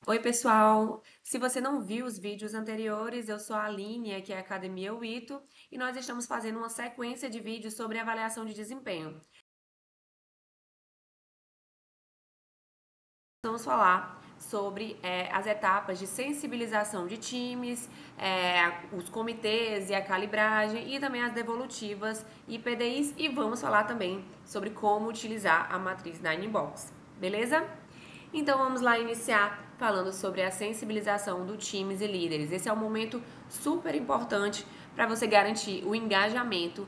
Oi, pessoal! Se você não viu os vídeos anteriores, eu sou a Aline, aqui é a Academia Wito, e nós estamos fazendo uma sequência de vídeos sobre avaliação de desempenho. Vamos falar sobre as etapas de sensibilização de times, os comitês e a calibragem, e também as devolutivas e PDIs, e vamos falar também sobre como utilizar a matriz Ninebox, beleza? Então vamos lá iniciar falando sobre a sensibilização do times e líderes. Esse é um momento super importante para você garantir o engajamento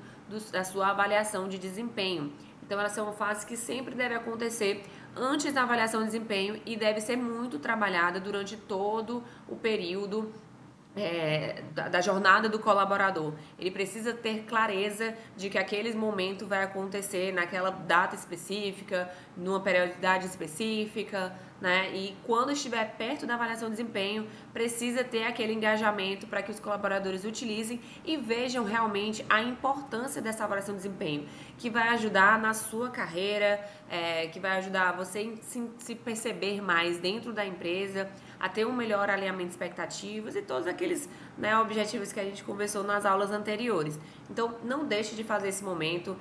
da sua avaliação de desempenho. Então elas são fases que sempre deve acontecer antes da avaliação de desempenho e deve ser muito trabalhada durante todo o período da jornada do colaborador. Ele precisa ter clareza de que aquele momento vai acontecer naquela data específica, numa periodicidade específica, né? E quando estiver perto da avaliação de desempenho, precisa ter aquele engajamento para que os colaboradores utilizem e vejam realmente a importância dessa avaliação de desempenho, que vai ajudar na sua carreira, que vai ajudar você se perceber mais dentro da empresa, a ter um melhor alinhamento de expectativas e todos aqueles, né, objetivos que a gente conversou nas aulas anteriores. Então, não deixe de fazer esse momento.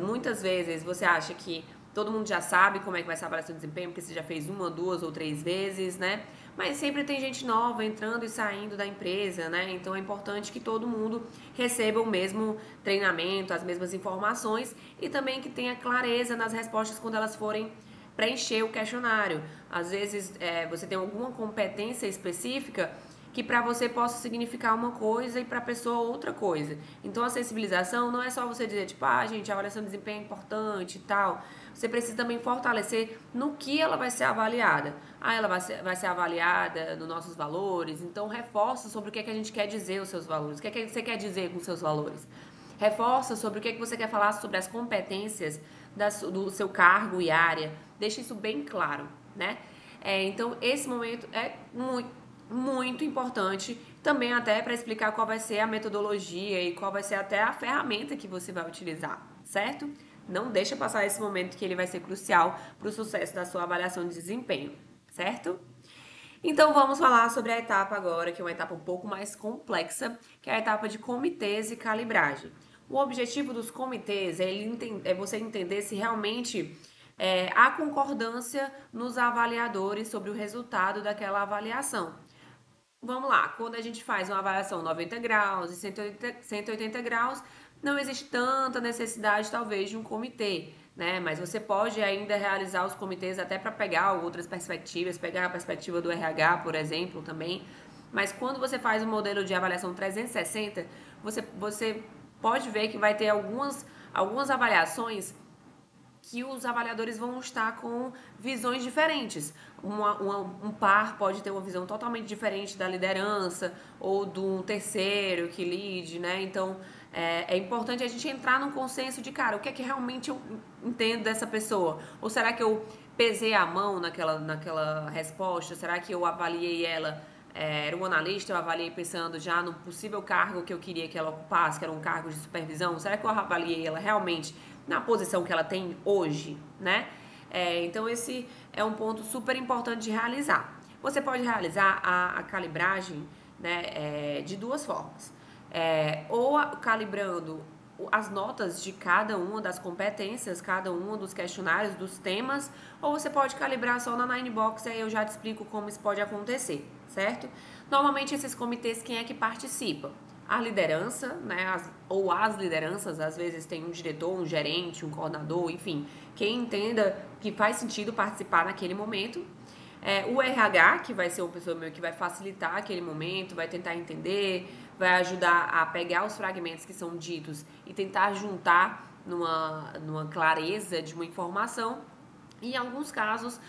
Muitas vezes você acha que todo mundo já sabe como é que vai ser a avaliação de desempenho, porque você já fez uma, duas ou três vezes, né? Mas sempre tem gente nova entrando e saindo da empresa, né? Então é importante que todo mundo receba o mesmo treinamento, as mesmas informações e também que tenha clareza nas respostas quando elas forem preencher o questionário. Às vezes você tem alguma competência específica que para você possa significar uma coisa e para a pessoa outra coisa. Então a sensibilização não é só você dizer, tipo, gente, a avaliação de desempenho é importante e tal. Você precisa também fortalecer no que ela vai ser avaliada. Ela vai ser avaliada nos nossos valores, então reforça sobre o que é que a gente quer dizer os seus valores. O que é que você quer dizer com os seus valores? Reforça sobre o que é que você quer falar sobre as competências do seu cargo e área. Deixa isso bem claro, né? Então, esse momento é muito importante também até para explicar qual vai ser a metodologia e qual vai ser até a ferramenta que você vai utilizar, certo? Não deixa passar esse momento que ele vai ser crucial para o sucesso da sua avaliação de desempenho, certo? Então vamos falar sobre a etapa agora, que é uma etapa um pouco mais complexa, que é a etapa de comitês e calibragem. O objetivo dos comitês é você entender se realmente há concordância nos avaliadores sobre o resultado daquela avaliação. Vamos lá, quando a gente faz uma avaliação 90 graus e 180 graus, não existe tanta necessidade, talvez, de um comitê, né? Mas você pode ainda realizar os comitês até para pegar outras perspectivas, pegar a perspectiva do RH, por exemplo, também. Mas quando você faz um modelo de avaliação 360, você pode ver que vai ter algumas avaliações que os avaliadores vão estar com visões diferentes. Um par pode ter uma visão totalmente diferente da liderança ou do terceiro que lead, né? Então é importante a gente entrar num consenso de, cara, o que é que realmente eu entendo dessa pessoa? Ou será que eu pesei a mão naquela resposta? Será que eu avaliei ela? Era um analista, eu avaliei pensando já no possível cargo que eu queria que ela ocupasse, que era um cargo de supervisão. Será que eu avaliei ela realmente na posição que ela tem hoje, né? Então esse é um ponto super importante de realizar. Você pode realizar a calibragem, né, de duas formas. Calibrando as notas de cada uma das competências, cada um dos questionários, dos temas, ou você pode calibrar só na Ninebox, aí eu já te explico como isso pode acontecer, certo? Normalmente esses comitês, quem é que participa? A liderança, né, ou as lideranças, às vezes tem um diretor, um gerente, um coordenador, enfim, quem entenda que faz sentido participar naquele momento. O RH, que vai ser uma pessoa meio que vai facilitar aquele momento, vai tentar entender, vai ajudar a pegar os fragmentos que são ditos e tentar juntar numa clareza de uma informação. E em alguns casos,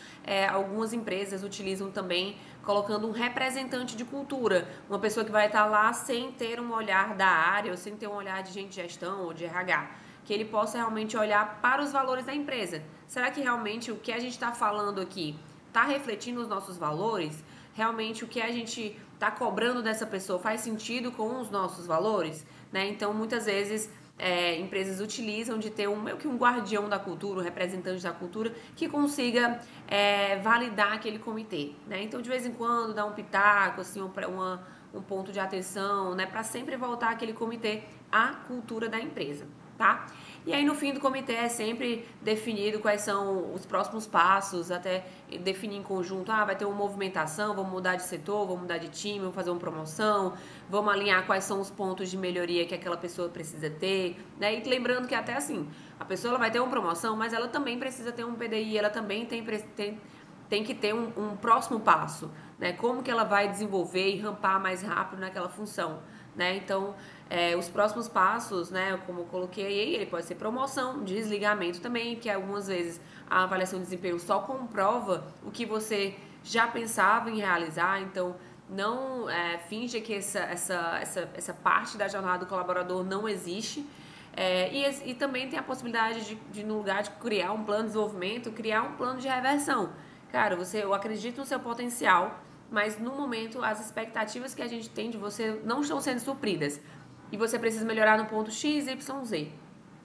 algumas empresas utilizam também colocando um representante de cultura, uma pessoa que vai estar lá sem ter um olhar da área ou sem ter um olhar de gente de gestão ou de RH, que ele possa realmente olhar para os valores da empresa. Será que realmente o que a gente está falando aqui está refletindo os nossos valores? Realmente o que a gente está cobrando dessa pessoa faz sentido com os nossos valores? Né? Então, muitas vezes empresas utilizam de ter meio que um guardião da cultura, um representante da cultura que consiga validar aquele comitê, né? Então, de vez em quando, dá um pitaco, assim, um ponto de atenção, né? Para sempre voltar aquele comitê à cultura da empresa, tá? E aí, no fim do comitê, é sempre definido quais são os próximos passos, até definir em conjunto, vai ter uma movimentação, vamos mudar de setor, vamos mudar de time, vamos fazer uma promoção, vamos alinhar quais são os pontos de melhoria que aquela pessoa precisa ter, né? E lembrando que até assim, a pessoa ela vai ter uma promoção, mas ela também precisa ter um PDI, ela também tem que ter um próximo passo, né? Como que ela vai desenvolver e rampar mais rápido naquela função, né? Então, os próximos passos, né? Como eu coloquei aí, ele pode ser promoção, desligamento também, que algumas vezes a avaliação de desempenho só comprova o que você já pensava em realizar, então não finge que essa parte da jornada do colaborador não existe. E também tem a possibilidade de, no lugar de criar um plano de desenvolvimento, criar um plano de reversão. Cara, eu acredito no seu potencial, mas no momento as expectativas que a gente tem de você não estão sendo supridas. E você precisa melhorar no ponto X, Y, Z.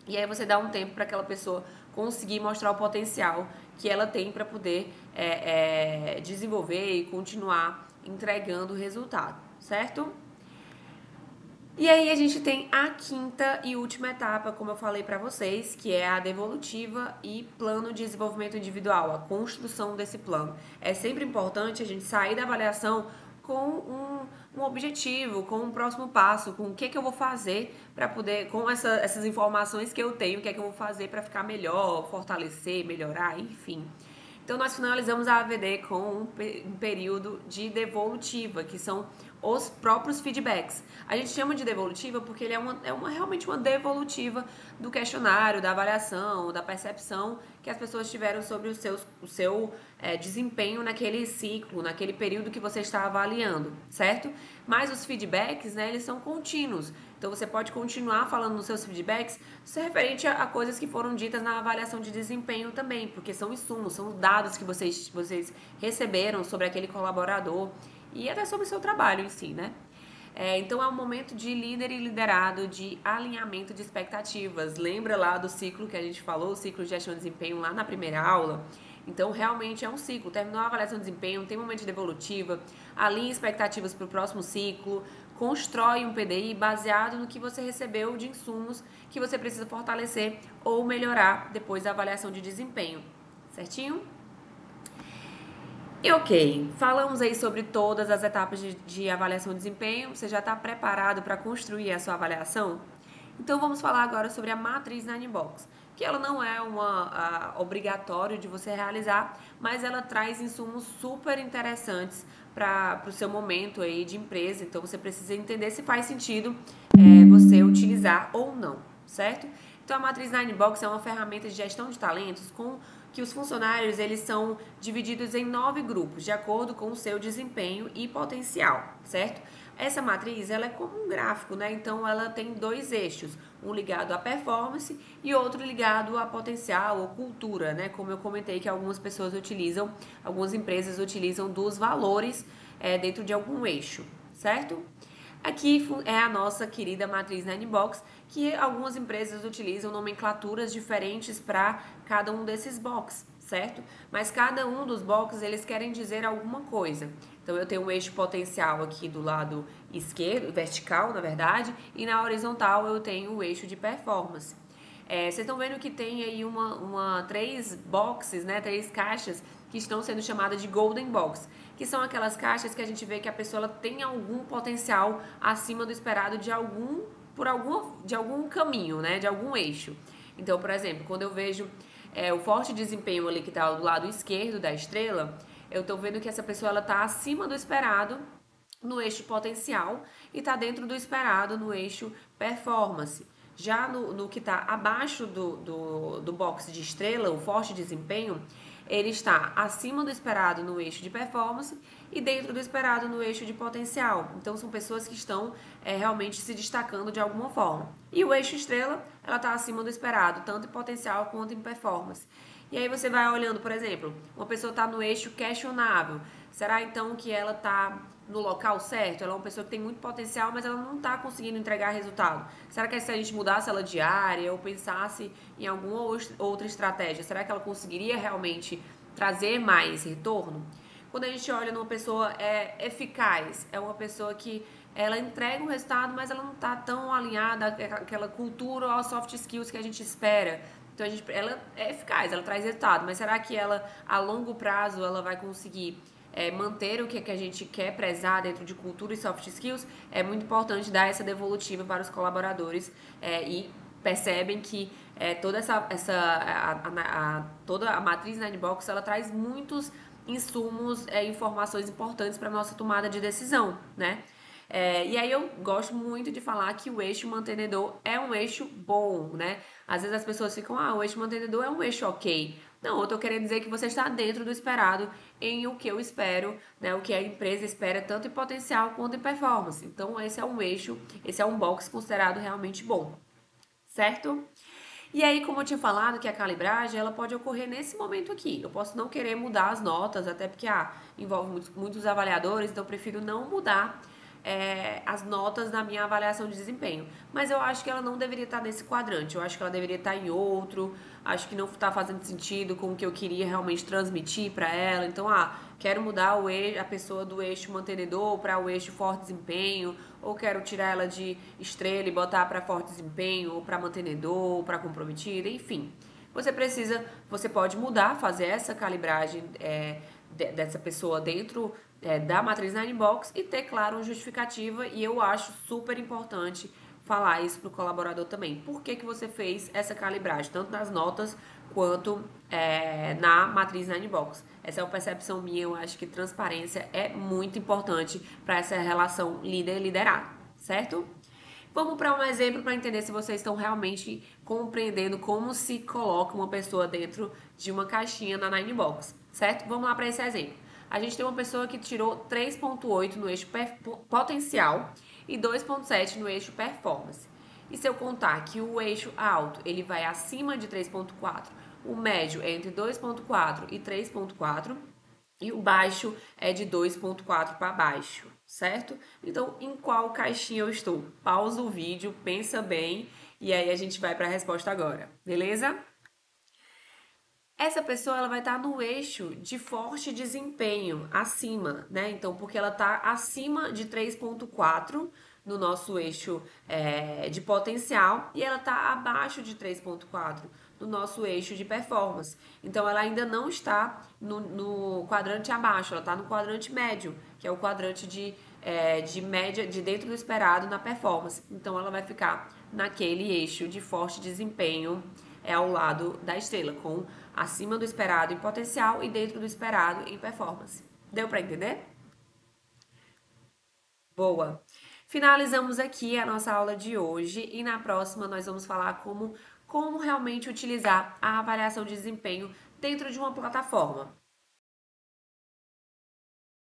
E aí você dá um tempo para aquela pessoa conseguir mostrar o potencial que ela tem para poder desenvolver e continuar entregando o resultado, certo? E aí a gente tem a quinta e última etapa, como eu falei para vocês, que é a devolutiva e plano de desenvolvimento individual, a construção desse plano. É sempre importante a gente sair da avaliação com um objetivo, com um próximo passo, com o que eu vou fazer para poder, com essas informações que eu tenho, o que eu vou fazer para ficar melhor, fortalecer, melhorar, enfim. Então, nós finalizamos a AVD com um período de devolutiva, que são os próprios feedbacks. A gente chama de devolutiva porque ele realmente uma devolutiva do questionário, da avaliação, da percepção que as pessoas tiveram sobre o seu desempenho naquele ciclo, naquele período que você está avaliando, certo? Mas os feedbacks, né, eles são contínuos. Então, você pode continuar falando nos seus feedbacks referente a coisas que foram ditas na avaliação de desempenho também, porque são insumos, são dados que vocês receberam sobre aquele colaborador e até sobre o seu trabalho em si, né? Então, é um momento de líder e liderado, de alinhamento de expectativas. Lembra lá do ciclo que a gente falou, o ciclo de gestão de desempenho lá na primeira aula? Então, realmente é um ciclo. Terminou a avaliação de desempenho, tem um momento de devolutiva, alinha expectativas para o próximo ciclo, constrói um PDI baseado no que você recebeu de insumos que você precisa fortalecer ou melhorar depois da avaliação de desempenho. Certinho? E ok, falamos aí sobre todas as etapas de avaliação de desempenho. Você já está preparado para construir a sua avaliação? Então vamos falar agora sobre a matriz Ninebox, que ela não é obrigatório de você realizar, mas ela traz insumos super interessantes para o seu momento aí de empresa. Então você precisa entender se faz sentido você utilizar ou não, certo? Então a matriz Ninebox é uma ferramenta de gestão de talentos com que os funcionários eles são divididos em 9 grupos, de acordo com o seu desempenho e potencial, certo? Essa matriz ela é como um gráfico, né? Então ela tem 2 eixos, um ligado à performance e outro ligado a potencial ou cultura, né? Como eu comentei que algumas pessoas utilizam, algumas empresas utilizam dos valores dentro de algum eixo, certo? Aqui é a nossa querida matriz Ninebox, que algumas empresas utilizam nomenclaturas diferentes para cada um desses boxes, certo? Mas cada um dos boxes eles querem dizer alguma coisa. Então eu tenho um eixo potencial aqui do lado esquerdo, vertical na verdade, e na horizontal eu tenho o eixo de performance. Vocês estão vendo que tem aí 3 boxes, né, 3 caixas que estão sendo chamadas de Golden Box, que são aquelas caixas que a gente vê que a pessoa ela tem algum potencial acima do esperado de algum caminho, né, de algum eixo. Então, por exemplo, quando eu vejo o forte desempenho ali que está do lado esquerdo da estrela, eu estou vendo que essa pessoa ela está acima do esperado no eixo potencial e está dentro do esperado no eixo performance. Já no que está abaixo do box de estrela, o forte desempenho, ele está acima do esperado no eixo de performance e dentro do esperado no eixo de potencial. Então, são pessoas que estão realmente se destacando de alguma forma. E o eixo estrela, ela está acima do esperado, tanto em potencial quanto em performance. E aí você vai olhando, por exemplo, uma pessoa está no eixo questionável. Será então que ela tá no local certo? Ela é uma pessoa que tem muito potencial, mas ela não tá conseguindo entregar resultado. Será que se a gente mudasse ela de área ou pensasse em alguma outra estratégia, será que ela conseguiria realmente trazer mais retorno? Quando a gente olha numa pessoa eficaz, é uma pessoa que ela entrega um resultado, mas ela não está tão alinhada àquela cultura ou aos soft skills que a gente espera. Então ela é eficaz, ela traz resultado, mas será que ela a longo prazo ela vai conseguir manter o que a gente quer prezar dentro de cultura e soft skills? É muito importante dar essa devolutiva para os colaboradores e percebem que toda a matriz Ninebox ela traz muitos insumos, informações importantes para nossa tomada de decisão, né? E aí eu gosto muito de falar que o eixo mantenedor é um eixo bom, né? Às vezes as pessoas ficam, o eixo mantenedor é um eixo ok. Não, eu tô querendo dizer que você está dentro do esperado em o que eu espero, né? O que a empresa espera, tanto em potencial quanto em performance. Então, esse é um eixo, esse é um box considerado realmente bom, certo? E aí, como eu tinha falado, que a calibragem ela pode ocorrer nesse momento aqui. Eu posso não querer mudar as notas, até porque envolve muitos avaliadores, então eu prefiro não mudar as notas da minha avaliação de desempenho. Mas eu acho que ela não deveria estar nesse quadrante, eu acho que ela deveria estar em outro, acho que não está fazendo sentido com o que eu queria realmente transmitir para ela. Então, quero mudar a pessoa do eixo mantenedor para o eixo forte desempenho, ou quero tirar ela de estrela e botar para forte desempenho, ou para mantenedor, ou para comprometida, enfim. Você pode mudar, fazer essa calibragem dessa pessoa dentro da matriz Ninebox e ter, claro, uma justificativa, e eu acho super importante falar isso pro colaborador também. Por que você fez essa calibragem, tanto nas notas quanto na matriz Ninebox? Essa é uma percepção minha, eu acho que transparência é muito importante para essa relação líder-liderado, certo? Vamos para um exemplo para entender se vocês estão realmente compreendendo como se coloca uma pessoa dentro de uma caixinha na Ninebox, certo? Vamos lá para esse exemplo. A gente tem uma pessoa que tirou 3.8 no eixo potencial e 2.7 no eixo performance. E se eu contar que o eixo alto ele vai acima de 3.4, o médio é entre 2.4 e 3.4 e o baixo é de 2.4 para baixo, certo? Então, em qual caixinha eu estou? Pausa o vídeo, pensa bem e aí a gente vai para a resposta agora, beleza? Essa pessoa ela vai estar no eixo de forte desempenho, acima, né? Então, porque ela está acima de 3.4 no nosso eixo de potencial e ela está abaixo de 3.4 no nosso eixo de performance. Então, ela ainda não está no quadrante abaixo, ela está no quadrante médio, que é o quadrante de média, de dentro do esperado na performance. Então, ela vai ficar naquele eixo de forte desempenho ao lado da estrela, com acima do esperado em potencial e dentro do esperado em performance. Deu para entender? Boa! Finalizamos aqui a nossa aula de hoje e na próxima nós vamos falar como realmente utilizar a avaliação de desempenho dentro de uma plataforma.